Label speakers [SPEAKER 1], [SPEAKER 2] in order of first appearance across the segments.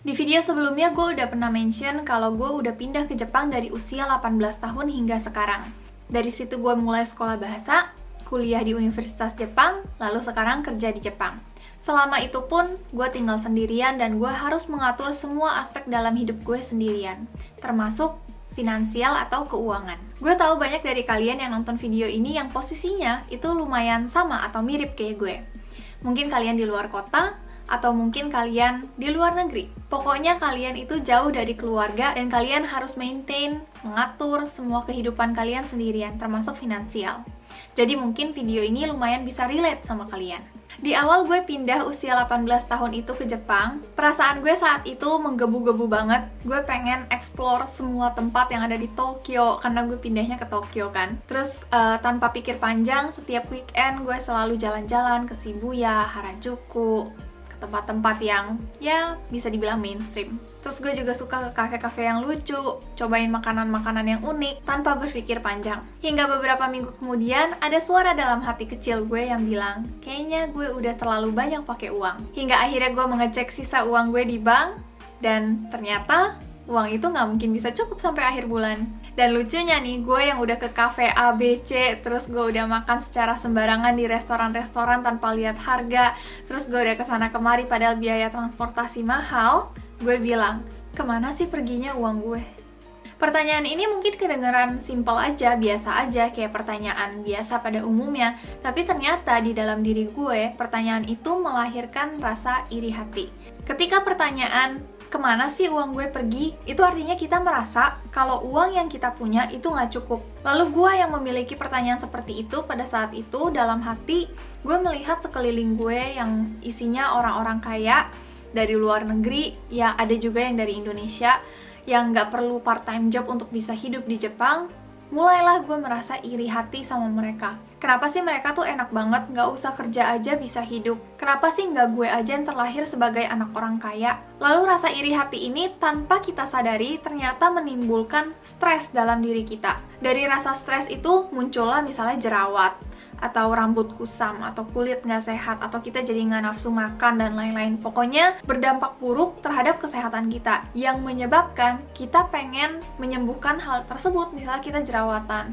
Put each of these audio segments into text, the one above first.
[SPEAKER 1] Di video sebelumnya gue udah pernah mention kalau gue udah pindah ke Jepang dari usia 18 tahun hingga sekarang. Dari situ gue mulai sekolah bahasa, kuliah di Universitas Jepang, lalu sekarang kerja di Jepang. Selama itu pun gue tinggal sendirian dan gue harus mengatur semua aspek dalam hidup gue sendirian, termasuk finansial atau keuangan. Gue tahu banyak dari kalian yang nonton video ini yang posisinya itu lumayan sama atau mirip kayak gue. Mungkin kalian di luar kota, atau mungkin kalian di luar negeri. Pokoknya kalian itu jauh dari keluarga dan kalian harus maintain, mengatur semua kehidupan kalian sendirian, termasuk finansial. Jadi mungkin video ini lumayan bisa relate sama kalian. Di awal gue pindah usia 18 tahun itu ke Jepang, perasaan gue saat itu menggebu-gebu banget. Gue pengen explore semua tempat yang ada di Tokyo, karena gue pindahnya ke Tokyo kan. Terus tanpa pikir panjang, setiap weekend gue selalu jalan-jalan ke Shibuya, Harajuku, tempat-tempat yang ya bisa dibilang mainstream. Terus gue juga suka ke kafe-kafe yang lucu, cobain makanan-makanan yang unik tanpa berpikir panjang. Hingga beberapa minggu kemudian ada suara dalam hati kecil gue yang bilang, kayaknya gue udah terlalu banyak pakai uang. Hingga akhirnya gue mengecek sisa uang gue di bank dan ternyata uang itu nggak mungkin bisa cukup sampai akhir bulan. Dan lucunya nih, gue yang udah ke cafe A, B, C, terus gue udah makan secara sembarangan di restoran-restoran tanpa lihat harga, terus gue udah kesana kemari padahal biaya transportasi mahal, gue bilang, kemana sih perginya uang gue? Pertanyaan ini mungkin kedengeran simple aja, biasa aja, kayak pertanyaan biasa pada umumnya, tapi ternyata di dalam diri gue, pertanyaan itu melahirkan rasa iri hati. Ketika pertanyaan, kemana sih uang gue pergi? Itu artinya kita merasa kalau uang yang kita punya itu nggak cukup. Lalu gue yang memiliki pertanyaan seperti itu pada saat itu, dalam hati gue melihat sekeliling gue yang isinya orang-orang kaya dari luar negeri, ya ada juga yang dari Indonesia, yang nggak perlu part-time job untuk bisa hidup di Jepang. Mulailah gue merasa iri hati sama mereka. Kenapa sih mereka tuh enak banget, nggak usah kerja aja bisa hidup? Kenapa sih nggak gue aja yang terlahir sebagai anak orang kaya? Lalu rasa iri hati ini tanpa kita sadari ternyata menimbulkan stres dalam diri kita. Dari rasa stres itu muncullah misalnya jerawat, atau rambut kusam, atau kulit nggak sehat, atau kita jadi nggak nafsu makan, dan lain-lain. Pokoknya berdampak buruk terhadap kesehatan kita, yang menyebabkan kita pengen menyembuhkan hal tersebut. Misalnya kita jerawatan,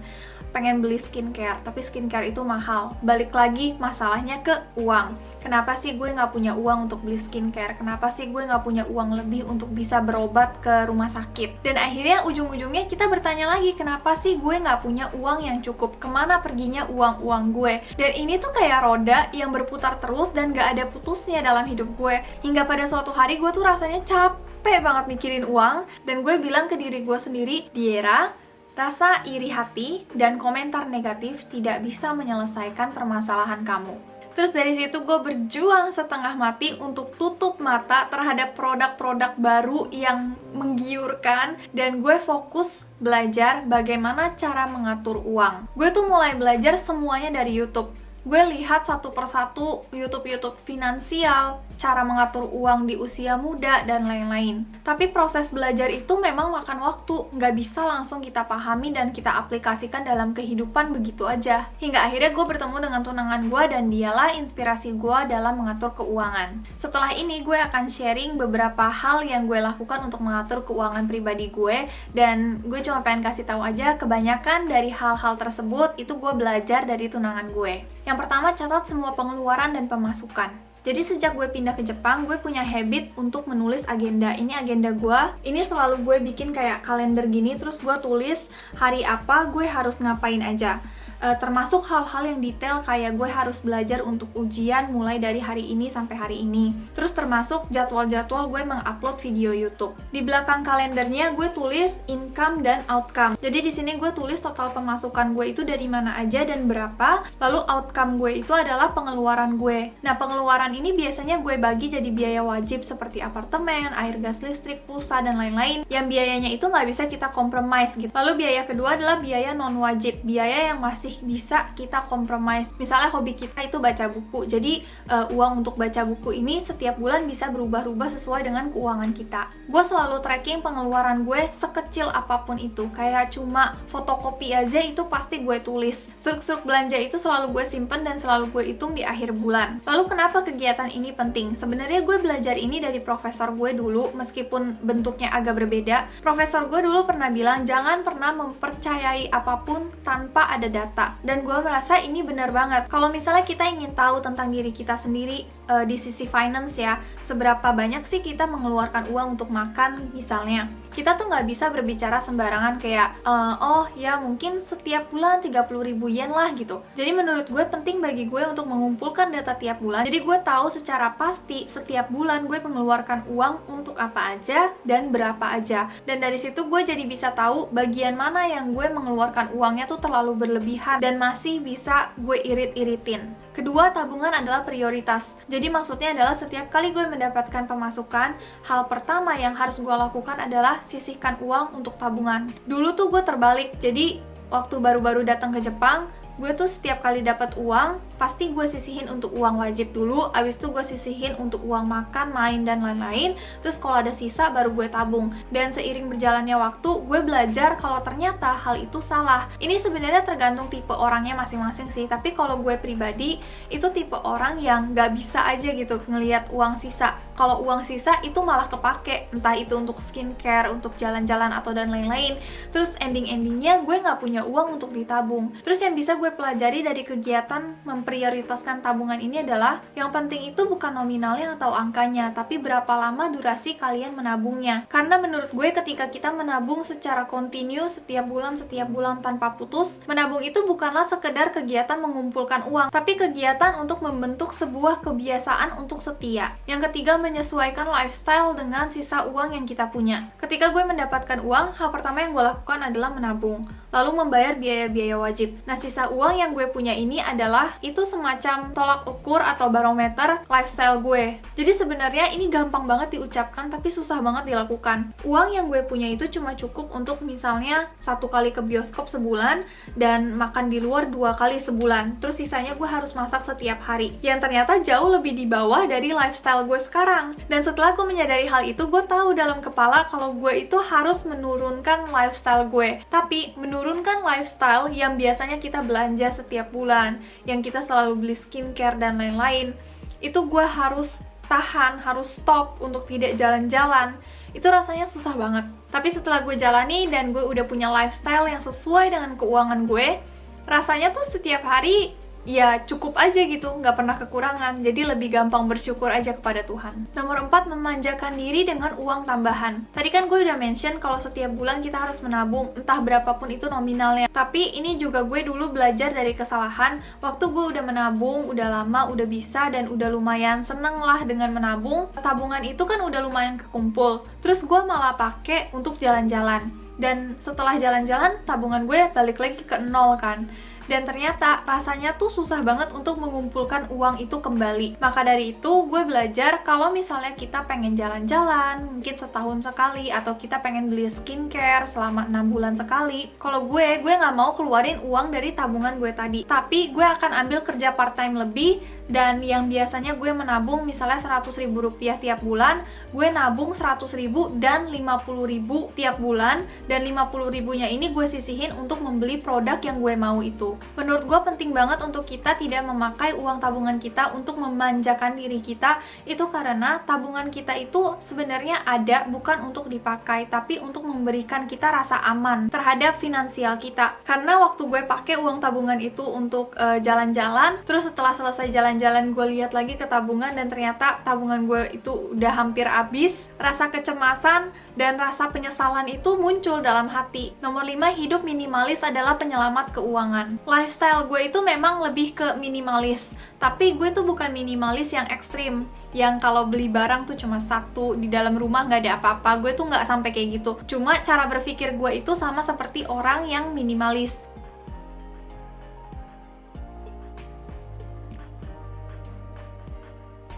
[SPEAKER 1] pengen beli skincare, tapi skincare itu mahal. Balik lagi masalahnya ke uang. Kenapa sih gue nggak punya uang untuk beli skincare? Kenapa sih gue nggak punya uang lebih untuk bisa berobat ke rumah sakit? Dan akhirnya ujung-ujungnya kita bertanya lagi, kenapa sih gue nggak punya uang yang cukup? Kemana perginya uang-uang gue? Dan ini tuh kayak roda yang berputar terus dan nggak ada putusnya dalam hidup gue. Hingga pada suatu hari gue tuh rasanya capek banget mikirin uang, dan gue bilang ke diri gue sendiri, Diera, rasa iri hati dan komentar negatif tidak bisa menyelesaikan permasalahan kamu. Terus dari situ gue berjuang setengah mati untuk tutup mata terhadap produk-produk baru yang menggiurkan, dan gue fokus belajar bagaimana cara mengatur uang. Gue tuh mulai belajar semuanya dari YouTube. Gue lihat satu persatu YouTube finansial, cara mengatur uang di usia muda, dan lain-lain. Tapi proses belajar itu memang makan waktu, nggak bisa langsung kita pahami dan kita aplikasikan dalam kehidupan begitu aja. Hingga akhirnya gue bertemu dengan tunangan gue, dan dialah inspirasi gue dalam mengatur keuangan. Setelah ini gue akan sharing beberapa hal yang gue lakukan untuk mengatur keuangan pribadi gue, dan gue cuma pengen kasih tahu aja, kebanyakan dari hal-hal tersebut itu gue belajar dari tunangan gue. Yang pertama, catat semua pengeluaran dan pemasukan. Jadi sejak gue pindah ke Jepang, gue punya habit untuk menulis agenda. Ini agenda gue, ini selalu gue bikin kayak kalender gini, terus gue tulis hari apa gue harus ngapain aja. Termasuk hal-hal yang detail kayak gue harus belajar untuk ujian mulai dari hari ini sampai hari ini. Terus termasuk jadwal-jadwal gue mengupload video YouTube. Di belakang kalendernya gue tulis income dan outcome. Jadi di sini gue tulis total pemasukan gue itu dari mana aja dan berapa. Lalu outcome gue itu adalah pengeluaran gue. Nah, pengeluaran ini biasanya gue bagi jadi biaya wajib seperti apartemen, air, gas, listrik, pulsa, dan lain-lain. Yang biayanya itu nggak bisa kita compromise gitu. Lalu biaya kedua adalah biaya non wajib, biaya yang masih masih bisa kita compromise. Misalnya hobi kita itu baca buku, jadi uang untuk baca buku ini setiap bulan bisa berubah-ubah sesuai dengan keuangan kita. Gue selalu tracking pengeluaran gue sekecil apapun itu, kayak cuma fotokopi aja itu pasti gue tulis. Struktur belanja itu selalu gue simpen dan selalu gue hitung di akhir bulan. Lalu kenapa kegiatan ini penting? Sebenarnya gue belajar ini dari profesor gue dulu, meskipun bentuknya agak berbeda. Profesor gue dulu pernah bilang, jangan pernah mempercayai apapun tanpa ada data. Dan gue merasa ini benar banget. Kalau misalnya kita ingin tahu tentang diri kita sendiri, di sisi finance ya, seberapa banyak sih kita mengeluarkan uang untuk makan misalnya. Kita tuh nggak bisa berbicara sembarangan kayak, oh ya mungkin setiap bulan 30.000 yen lah gitu. Jadi menurut gue penting bagi gue untuk mengumpulkan data tiap bulan. Jadi gue tahu secara pasti setiap bulan gue mengeluarkan uang untuk apa aja dan berapa aja. Dan dari situ gue jadi bisa tahu bagian mana yang gue mengeluarkan uangnya tuh terlalu berlebihan dan masih bisa gue irit-iritin. Kedua, tabungan adalah prioritas. Jadi maksudnya adalah setiap kali gue mendapatkan pemasukan, hal pertama yang harus gue lakukan adalah sisihkan uang untuk tabungan. Dulu tuh gue terbalik, jadi waktu baru-baru datang ke Jepang, gue tuh setiap kali dapat uang, pasti gue sisihin untuk uang wajib dulu, abis itu gue sisihin untuk uang makan, main, dan lain-lain. Terus kalau ada sisa baru gue tabung. Dan seiring berjalannya waktu, gue belajar kalau ternyata hal itu salah. Ini sebenarnya tergantung tipe orangnya masing-masing sih, tapi kalau gue pribadi, itu tipe orang yang gak bisa aja gitu ngelihat uang sisa. Kalau uang sisa itu malah kepake, entah itu untuk skincare, untuk jalan-jalan atau dan lain-lain. Terus ending-endingnya gue gak punya uang untuk ditabung. Terus yang bisa gue pelajari dari kegiatan memprioritaskan tabungan ini adalah yang penting itu bukan nominalnya atau angkanya, tapi berapa lama durasi kalian menabungnya. Karena menurut gue ketika kita menabung secara kontinu setiap bulan tanpa putus, menabung itu bukanlah sekedar kegiatan mengumpulkan uang, tapi kegiatan untuk membentuk sebuah kebiasaan untuk setia. Yang ketiga, menyesuaikan lifestyle dengan sisa uang yang kita punya. Ketika gue mendapatkan uang, hal pertama yang gue lakukan adalah menabung, lalu membayar biaya-biaya wajib. Nah, sisa uang yang gue punya ini adalah itu semacam tolak ukur atau barometer lifestyle gue. Jadi sebenarnya ini gampang banget diucapkan tapi susah banget dilakukan. Uang yang gue punya itu cuma cukup untuk misalnya 1 kali ke bioskop sebulan dan makan di luar 2 kali sebulan. Terus sisanya gue harus masak setiap hari. Yang ternyata jauh lebih di bawah dari lifestyle gue sekarang. Dan setelah gue menyadari hal itu, gue tahu dalam kepala kalau gue itu harus menurunkan lifestyle gue. Tapi menurunkan lifestyle yang biasanya kita belanja setiap bulan, yang kita selalu beli skincare dan lain-lain, itu gue harus tahan, harus stop untuk tidak jalan-jalan. Itu rasanya susah banget. Tapi setelah gue jalani dan gue udah punya lifestyle yang sesuai dengan keuangan gue, rasanya tuh setiap hari ya cukup aja gitu, nggak pernah kekurangan. Jadi lebih gampang bersyukur aja kepada Tuhan. Nomor 4, memanjakan diri dengan uang tambahan. Tadi kan gue udah mention kalau setiap bulan kita harus menabung, entah berapapun itu nominalnya. Tapi ini juga gue dulu belajar dari kesalahan. Waktu gue udah menabung, udah lama, udah bisa, dan udah lumayan seneng lah dengan menabung. Tabungan itu kan udah lumayan kekumpul. Terus gue malah pakai untuk jalan-jalan. Dan setelah jalan-jalan, tabungan gue balik lagi ke nol kan. Dan ternyata rasanya tuh susah banget untuk mengumpulkan uang itu kembali. Maka dari itu gue belajar kalau misalnya kita pengen jalan-jalan mungkin setahun sekali, atau kita pengen beli skincare selama 6 bulan sekali, kalau gue gak mau keluarin uang dari tabungan gue tadi, tapi gue akan ambil kerja part time lebih. Dan yang biasanya gue menabung misalnya Rp100.000 tiap bulan, gue nabung 100.000 dan 50.000 tiap bulan, dan 50.000-nya ini gue sisihin untuk membeli produk yang gue mau itu. Menurut gue penting banget untuk kita tidak memakai uang tabungan kita untuk memanjakan diri kita, itu karena tabungan kita itu sebenarnya ada bukan untuk dipakai, tapi untuk memberikan kita rasa aman terhadap finansial kita. Karena waktu gue pakai uang tabungan itu untuk jalan-jalan, terus setelah selesai jalan-jalan gue lihat lagi ke tabungan dan ternyata tabungan gue itu udah hampir habis, rasa kecemasan dan rasa penyesalan itu muncul dalam hati. Nomor 5, hidup minimalis adalah penyelamat keuangan. Lifestyle gue itu memang lebih ke minimalis, tapi gue tuh bukan minimalis yang ekstrim, yang kalau beli barang tuh cuma satu, di dalam rumah nggak ada apa-apa. Gue tuh nggak sampai kayak gitu. Cuma cara berpikir gue itu sama seperti orang yang minimalis.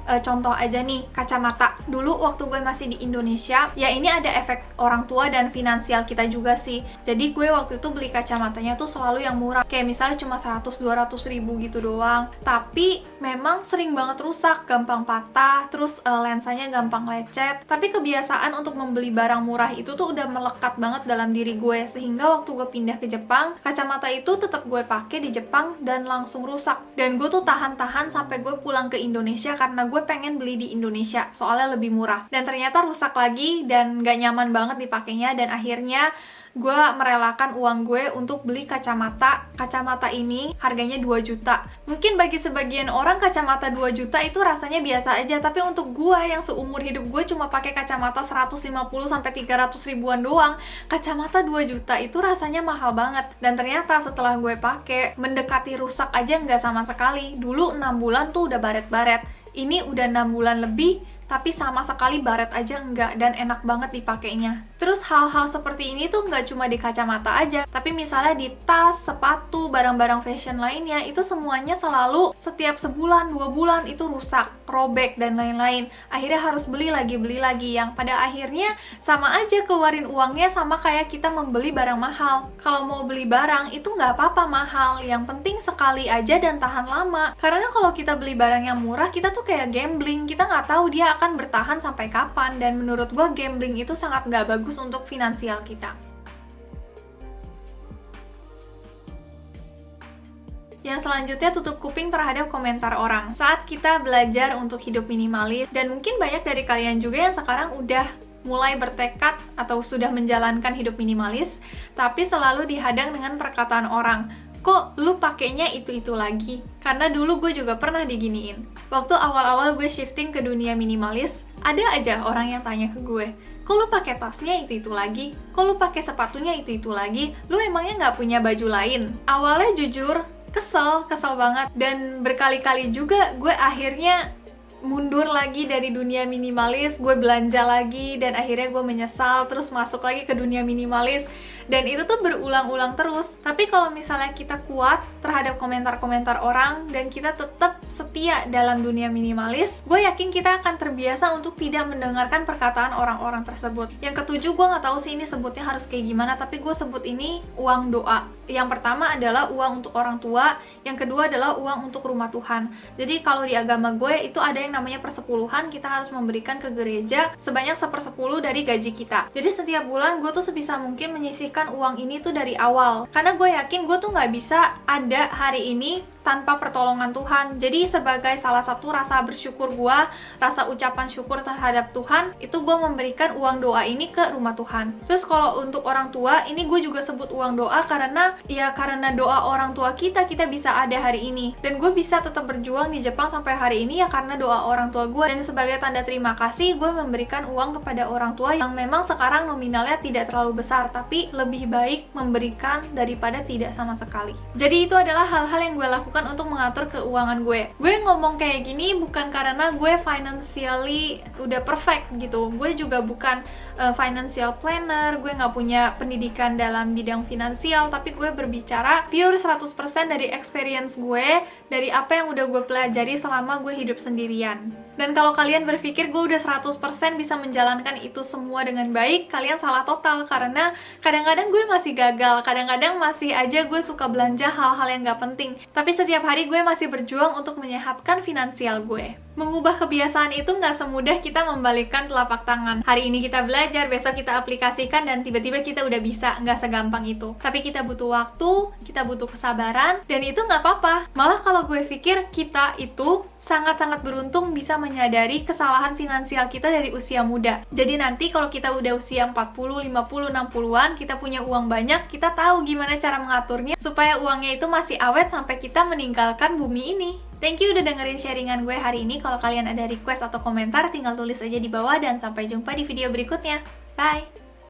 [SPEAKER 1] Contoh aja nih, kacamata. Dulu waktu gue masih di Indonesia, ya ini ada efek orang tua dan finansial kita juga sih. Jadi gue waktu itu beli kacamatanya tuh selalu yang murah. Kayak misalnya cuma 100-200 ribu gitu doang. Tapi memang sering banget rusak, gampang patah, terus lensanya gampang lecet. Tapi kebiasaan untuk membeli barang murah itu tuh udah melekat banget dalam diri gue. Sehingga waktu gue pindah ke Jepang, kacamata itu tetap gue pakai di Jepang dan langsung rusak. Dan gue tuh tahan-tahan sampai gue pulang ke Indonesia karena gue pengen beli di Indonesia, soalnya lebih murah. Dan ternyata rusak lagi dan gak nyaman banget dipakainya, dan akhirnya gue merelakan uang gue untuk beli kacamata. Kacamata ini harganya 2 juta. Mungkin bagi sebagian orang kacamata 2 juta itu rasanya biasa aja, tapi untuk gue yang seumur hidup gue cuma pakai kacamata 150-300 ribuan doang, kacamata 2 juta itu rasanya mahal banget. Dan ternyata setelah gue pakai, mendekati rusak aja nggak sama sekali. Dulu 6 bulan tuh udah baret-baret. Ini udah 6 bulan lebih, tapi sama sekali baret aja enggak, dan enak banget dipakainya. Terus hal-hal seperti ini tuh nggak cuma di kacamata aja, tapi misalnya di tas, sepatu, barang-barang fashion lainnya, itu semuanya selalu setiap sebulan, 2 bulan itu rusak, robek, dan lain-lain. Akhirnya harus beli lagi, yang pada akhirnya sama aja keluarin uangnya sama kayak kita membeli barang mahal. Kalau mau beli barang itu nggak apa-apa mahal, yang penting sekali aja dan tahan lama. Karena kalau kita beli barang yang murah, kita tuh kayak gambling, kita nggak tahu dia akan bertahan sampai kapan, dan menurut gue gambling itu sangat nggak bagus untuk finansial kita. Yang selanjutnya, tutup kuping terhadap komentar orang. Saat kita belajar untuk hidup minimalis, dan mungkin banyak dari kalian juga yang sekarang udah mulai bertekad atau sudah menjalankan hidup minimalis, tapi selalu dihadang dengan perkataan orang. Kok lu pakainya itu-itu lagi? Karena dulu gue juga pernah diginiin. Waktu awal-awal gue shifting ke dunia minimalis, ada aja orang yang tanya ke gue, kok lu pakai tasnya itu-itu lagi? Kok lu pakai sepatunya itu-itu lagi? Lu emangnya nggak punya baju lain? Awalnya jujur, kesel banget. Dan berkali-kali juga gue akhirnya mundur lagi dari dunia minimalis, gue belanja lagi, dan akhirnya gue menyesal, terus masuk lagi ke dunia minimalis, dan itu tuh berulang-ulang terus. Tapi kalau misalnya kita kuat terhadap komentar-komentar orang, dan kita tetap setia dalam dunia minimalis, gue yakin kita akan terbiasa untuk tidak mendengarkan perkataan orang-orang tersebut. Yang ketujuh, gue nggak tahu sih ini sebutnya harus kayak gimana, tapi gue sebut ini uang doa. Yang pertama adalah uang untuk orang tua, yang kedua adalah uang untuk rumah Tuhan. Jadi kalau di agama gue itu ada yang namanya persepuluhan, kita harus memberikan ke gereja sebanyak 1/10 dari gaji kita. Jadi setiap bulan gue tuh sebisa mungkin menyisihkan uang ini tuh dari awal, karena gue yakin gue tuh nggak bisa ada hari ini tanpa pertolongan Tuhan. Jadi sebagai salah satu rasa bersyukur gue, rasa ucapan syukur terhadap Tuhan, itu gue memberikan uang doa ini ke rumah Tuhan. Terus kalau untuk orang tua, ini gue juga sebut uang doa karena doa orang tua kita bisa ada hari ini. Dan gue bisa tetap berjuang di Jepang sampai hari ini ya karena doa orang tua gue. Dan sebagai tanda terima kasih, gue memberikan uang kepada orang tua yang memang sekarang nominalnya tidak terlalu besar, tapi lebih baik memberikan daripada tidak sama sekali. Jadi itu adalah hal-hal yang gue lakukan untuk mengatur keuangan gue. Gue ngomong kayak gini bukan karena gue financially udah perfect gitu. Gue juga bukan financial planner, gue nggak punya pendidikan dalam bidang finansial, tapi gue berbicara pure 100% dari experience gue, dari apa yang udah gue pelajari selama gue hidup sendirian. Dan kalau kalian berpikir gue udah 100% bisa menjalankan itu semua dengan baik, kalian salah total, karena kadang-kadang gue masih gagal, kadang-kadang masih aja gue suka belanja hal-hal yang gak penting. Tapi setiap hari gue masih berjuang untuk menyehatkan finansial gue. Mengubah kebiasaan itu gak semudah kita membalikkan telapak tangan. Hari ini kita belajar, besok kita aplikasikan, dan tiba-tiba kita udah bisa. Gak segampang itu. Tapi kita butuh waktu, kita butuh kesabaran, dan itu gak apa-apa. Malah kalau gue pikir kita itu sangat-sangat beruntung bisa menyadari kesalahan finansial kita dari usia muda. Jadi nanti kalau kita udah usia 40, 50, 60-an, kita punya uang banyak, kita tahu gimana cara mengaturnya supaya uangnya itu masih awet sampai kita meninggalkan bumi ini. Thank you udah dengerin sharingan gue hari ini. Kalau kalian ada request atau komentar, tinggal tulis aja di bawah, dan sampai jumpa di video berikutnya. Bye!